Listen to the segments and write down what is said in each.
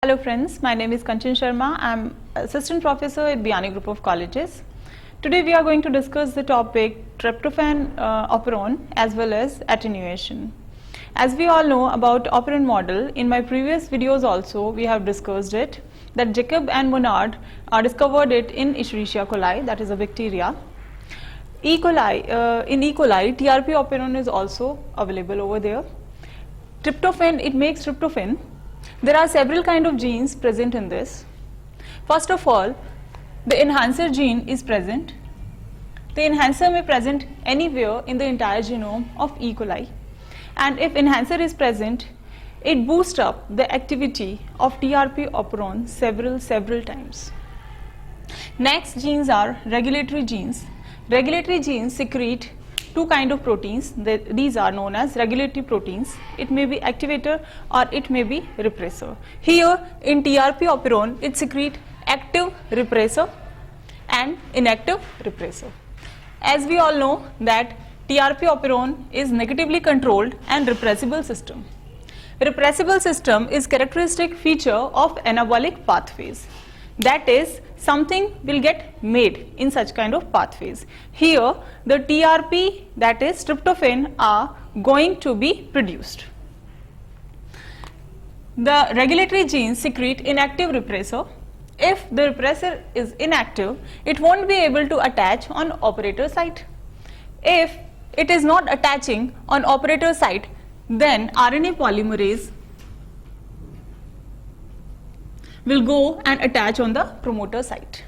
Hello friends, my name is Kanchan Sharma. I am assistant professor at Biyani Group of Colleges. Today we are going to discuss the topic tryptophan operon as well as attenuation. As we all know about operon model, in my previous videos also we have discussed it, that Jacob and Monod discovered it in Escherichia coli, that is a bacteria. In E. coli, TRP operon is also available over there. Tryptophan, it makes tryptophan. There are several kind of genes present in this. First of all, the enhancer gene is present. The enhancer may present anywhere in the entire genome of E. coli. And if enhancer is present, it boosts up the activity of TRP operon several times. Next genes are regulatory genes. Regulatory genes secrete two kind of proteins. These are known as regulatory proteins. It may be activator or it may be repressor. Here in TRP operon, it secrete active repressor and inactive repressor. As we all know that TRP operon is negatively controlled and repressible system. Repressible system is characteristic feature of anabolic pathways. That is, something will get made in such kind of pathways. Here the TRP, that is tryptophan, are going to be produced. The regulatory genes secrete inactive repressor. If the repressor is inactive, it won't be able to attach on operator site. If it is not attaching on operator site, then RNA polymerase will go and attach on the promoter site.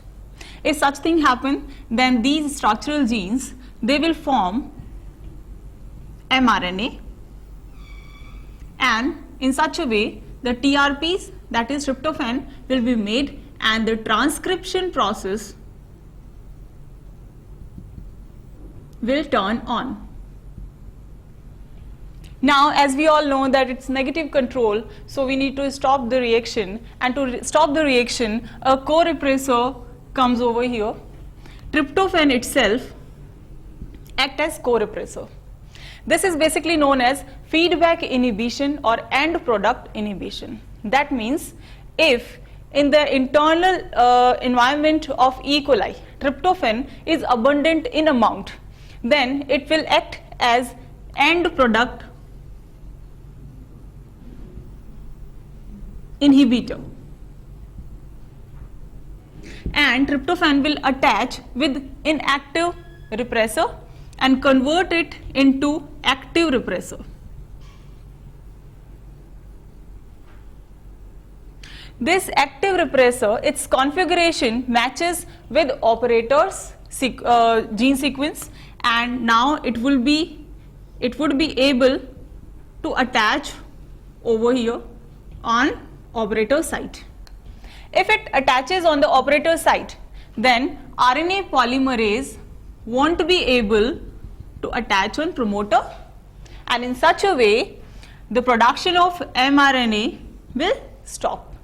If such thing happen, then these structural genes, they will form mRNA, and in such a way the TRPs, that is tryptophan, will be made and the transcription process will turn on. Now, as we all know that it's negative control, so we need to stop the reaction, and to stop the reaction, a co-repressor comes over here. Tryptophan itself acts as co-repressor. This is basically known as feedback inhibition or end product inhibition. That means if in the internal environment of E. coli, tryptophan is abundant in amount, then it will act as end product inhibitor, and tryptophan will attach with inactive repressor and convert it into active repressor. This active repressor, its configuration matches with operator's gene sequence, and now it would be able to attach over here on operator site. If it attaches on the operator site, then RNA polymerase won't be able to attach on promoter, and in such a way the production of mRNA will stop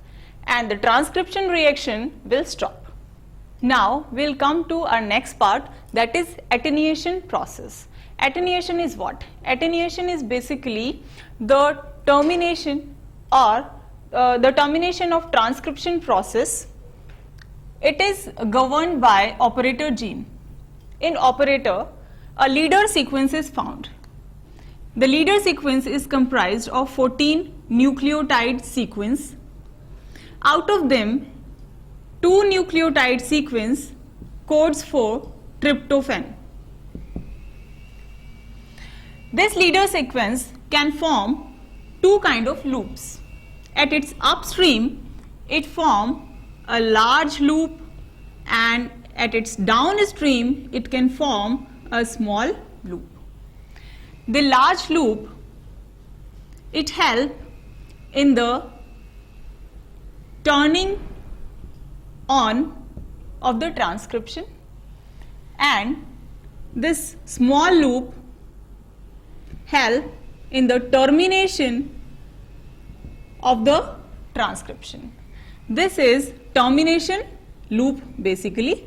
and the transcription reaction will stop. Now we'll come to our next part, that is attenuation process. Attenuation is what? Attenuation is basically the termination or the termination of transcription process. It is governed by operator gene. In operator, a leader sequence is found. The leader sequence is comprised of 14 nucleotide sequence. Out of them, 2 nucleotide sequence codes for tryptophan. This leader sequence can form two kind of loops. At its upstream, it forms a large loop, and at its downstream, it can form a small loop. The large loop, it helps in the turning on of the transcription, and this small loop helps in the termination of the transcription. This is termination loop basically,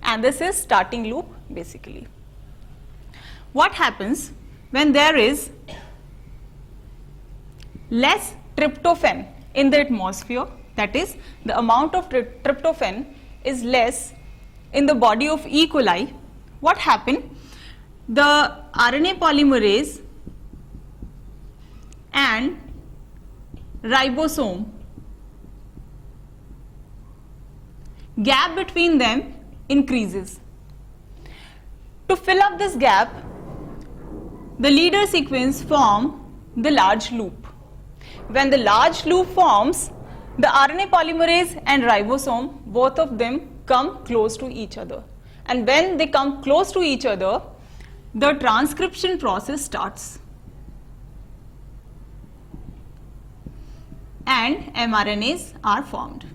and this is starting loop basically. What happens when there is less tryptophan in the atmosphere? that is the amount of tryptophan is less in the body of E. coli, what happened? The RNA polymerase and ribosome, gap between them increases. To fill up this gap, the leader sequence form the large loop. When the large loop forms, the RNA polymerase and ribosome, both of them come close to each other. And when they come close to each other, the transcription process starts. And mRNAs are formed.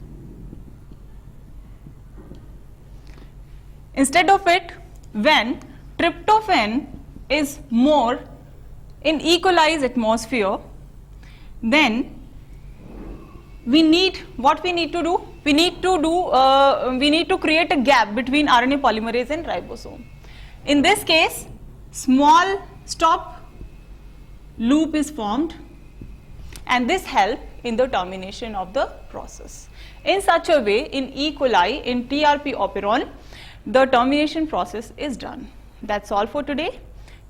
Instead of it, when tryptophan is more in E. coli's atmosphere, then what we need to do? We need to create a gap between RNA polymerase and ribosome. In this case, small stop loop is formed, and this helps in the termination of the process. In such a way, in E. coli, in TRP operon, the termination process is done. That's all for today.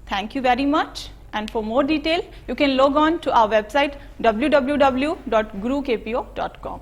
Thank you very much. And for more detail, you can log on to our website www.gurukpo.com.